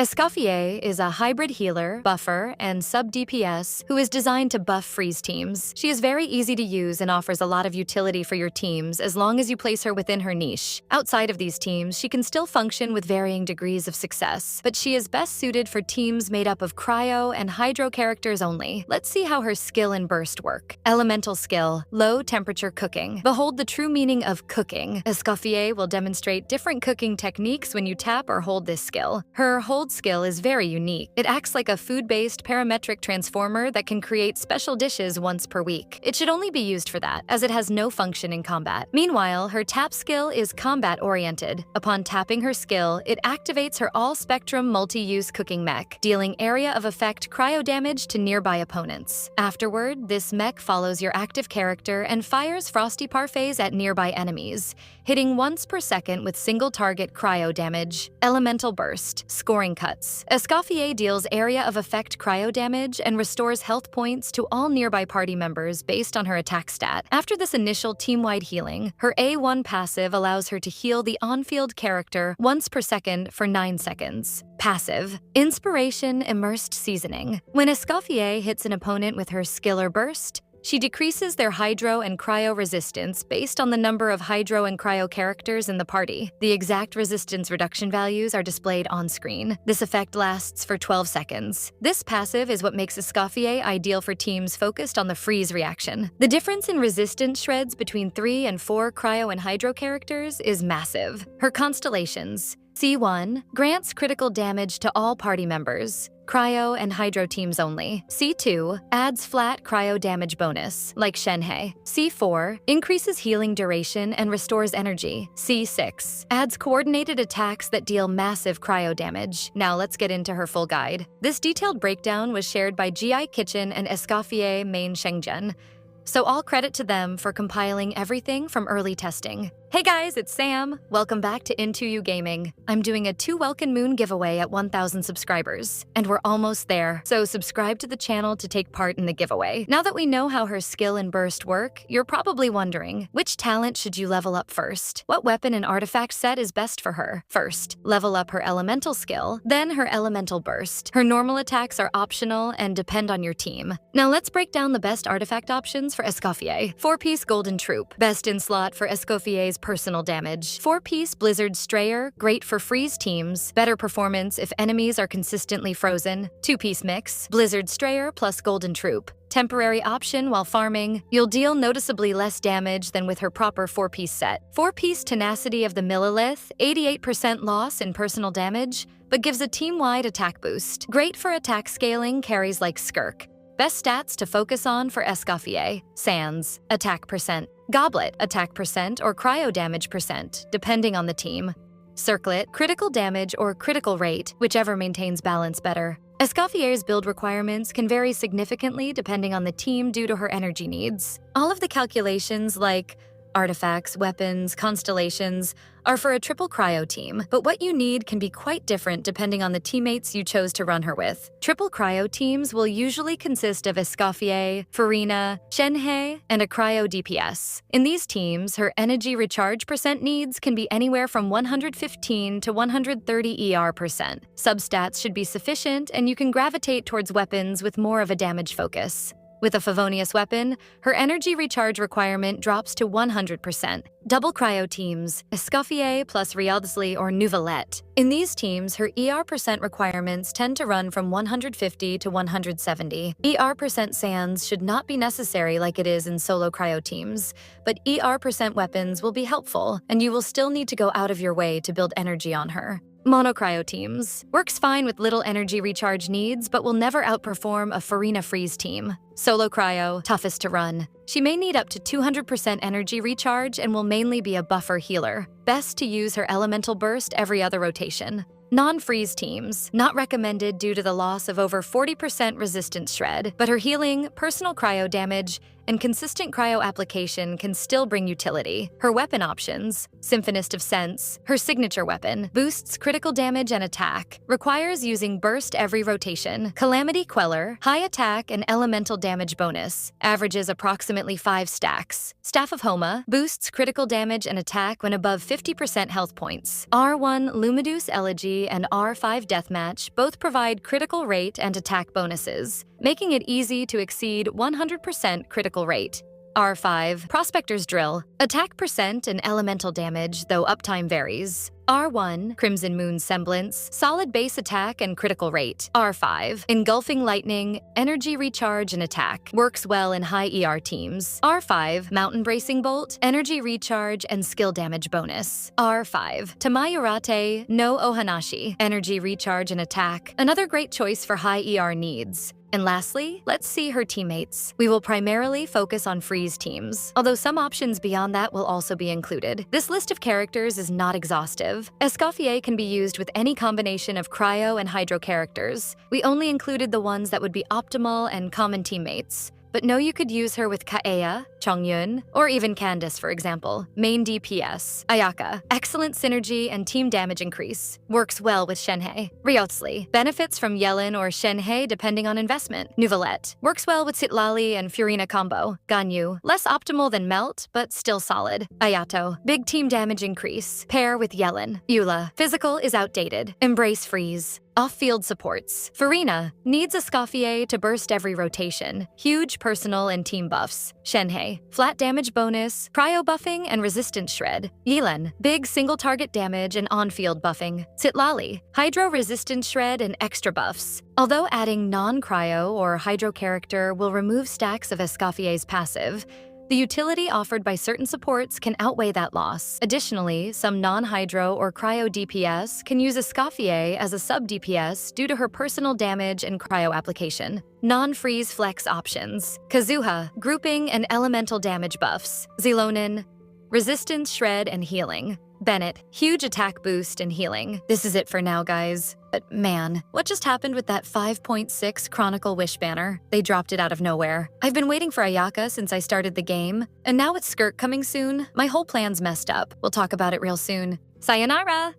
Escoffier is a hybrid healer, buffer, and sub-DPS who is designed to buff freeze teams. She is very easy to use and offers a lot of utility for your teams as long as you place her within her niche. Outside of these teams, she can still function with varying degrees of success, but she is best suited for teams made up of cryo and hydro characters only. Let's see how her skill and burst work. Elemental skill, low temperature cooking. Behold the true meaning of cooking. Escoffier will demonstrate different cooking techniques when you tap or hold this skill. Her hold skill is very unique. It acts like a food-based parametric transformer that can create special dishes once per week. It should only be used for that, as it has no function in combat. Meanwhile, her tap skill is combat-oriented. Upon tapping her skill, it activates her all-spectrum multi-use cooking mech, dealing area of effect cryo damage to nearby opponents. Afterward, this mech follows your active character and fires frosty parfaits at nearby enemies, hitting once per second with single-target cryo damage. Elemental burst, scoring cuts. Escoffier deals area of effect cryo damage and restores health points to all nearby party members based on her attack stat. After this initial team-wide healing, her A1 passive allows her to heal the on-field character once per second for 9 seconds. Passive, Inspiration Immersed Seasoning. When Escoffier hits an opponent with her skill or burst, she decreases their hydro and cryo resistance based on the number of hydro and cryo characters in the party. The exact resistance reduction values are displayed on screen. This effect lasts for 12 seconds. This passive is what makes Escoffier ideal for teams focused on the freeze reaction. The difference in resistance shreds between 3 and 4 cryo and hydro characters is massive. Her Constellations. C1 grants critical damage to all party members, cryo and hydro teams only. C2 adds flat cryo damage bonus, like Shenhe. C4 increases healing duration and restores energy. C6 adds coordinated attacks that deal massive cryo damage. Now let's get into her full guide. This detailed breakdown was shared by GI Kitchen and Escoffier Main Shengzhen, so all credit to them for compiling everything from early testing. Hey guys, it's Sam. Welcome back to Into You Gaming. I'm doing a 2 Welkin Moon giveaway at 1,000 subscribers, and we're almost there, so subscribe to the channel to take part in the giveaway. Now that we know how her skill and burst work, you're probably wondering, which talent should you level up first? What weapon and artifact set is best for her? First, level up her elemental skill, then her elemental burst. Her normal attacks are optional and depend on your team. Now let's break down the best artifact options for Escoffier. 4-piece Golden Troop, best in slot for Escoffier's personal damage. 4-piece Blizzard Strayer, great for freeze teams, better performance if enemies are consistently frozen. 2-piece mix, Blizzard Strayer plus Golden Troop. Temporary option while farming, you'll deal noticeably less damage than with her proper 4-piece set. 4-piece Tenacity of the Millilith, 88% loss in personal damage, but gives a team-wide attack boost. Great for attack scaling carries like Skirk. Best stats to focus on for Escoffier: Sands, attack percent; Goblet, attack percent or cryo damage percent, depending on the team; Circlet, critical damage or critical rate, whichever maintains balance better. Escoffier's build requirements can vary significantly depending on the team due to her energy needs. All of the calculations like artifacts, weapons, constellations are for a triple cryo team, but what you need can be quite different depending on the teammates you chose to run her with. Triple cryo teams will usually consist of Escoffier, Farina, Shenhe, and a cryo DPS. In these teams, her energy recharge percent needs can be anywhere from 115 to 130 ER percent. Substats should be sufficient, and you can gravitate towards weapons with more of a damage focus. With a Favonius weapon, her energy recharge requirement drops to 100%. Double cryo teams, Escoffier plus Rialdsli or Neuvillette. In these teams, her ER percent requirements tend to run from 150 to 170. ER percent sands should not be necessary like it is in solo cryo teams, but ER percent weapons will be helpful, and you will still need to go out of your way to build energy on her. Monocryo teams. Works fine with little energy recharge needs, but will never outperform a Farina freeze team. Solo cryo, toughest to run. She may need up to 200% energy recharge and will mainly be a buffer healer. Best to use her elemental burst every other rotation. Non-freeze teams, not recommended due to the loss of over 40% resistance shred, but her healing, personal cryo damage, and consistent cryo application can still bring utility. Her weapon options: Symphonist of Sense, her signature weapon, boosts critical damage and attack, requires using burst every rotation. Calamity Queller, high attack and elemental damage bonus, averages approximately 5 stacks. Staff of Homa, boosts critical damage and attack when above 50% health points. R1 Lumideus Elegy Energy and R5 Deathmatch both provide critical rate and attack bonuses, making it easy to exceed 100% critical rate. R5 Prospector's Drill. Attack percent and elemental damage, though uptime varies. R1 Crimson Moon Semblance. Solid base attack and critical rate. R5 Engulfing Lightning. Energy recharge and attack. Works well in high ER teams. R5 Mountain Bracing Bolt. Energy recharge and skill damage bonus. R5 Tamayurate no Ohanashi. Energy recharge and attack. Another great choice for high ER needs. And lastly, let's see her teammates. We will primarily focus on freeze teams, although some options beyond that will also be included. This list of characters is not exhaustive. Escoffier can be used with any combination of cryo and hydro characters. We only included the ones that would be optimal and common teammates. But know you could use her with Kaeya, Chongyun, or even Candace, for example. Main DPS. Ayaka. Excellent synergy and team damage increase. Works well with Shenhe. Ryotsli. Benefits from Yellen or Shenhe depending on investment. Neuvillette. Works well with Citlali and Furina combo. Ganyu. Less optimal than Melt, but still solid. Ayato. Big team damage increase. Pair with Yellen. Eula. Physical is outdated. Embrace freeze. Off-field supports. Furina needs Escoffier to burst every rotation. Huge personal and team buffs. Shenhe, flat damage bonus, cryo buffing, and resistance shred. Yilen, big single-target damage and on-field buffing. Citlali, hydro resistance shred and extra buffs. Although adding non-cryo or hydro character will remove stacks of Escoffier's passive, the utility offered by certain supports can outweigh that loss. Additionally, some non-hydro or cryo DPS can use Escoffier as a sub-DPS due to her personal damage and cryo application. Non-freeze flex options. Kazuha, grouping and elemental damage buffs. Xilonen, resistance, shred, and healing. Bennett, huge attack boost and healing. This is it for now, guys. But man, what just happened with that 5.6 Chronicle Wish banner? They dropped it out of nowhere. I've been waiting for Ayaka since I started the game, and now with Skirt coming soon, my whole plan's messed up. We'll talk about it real soon. Sayonara!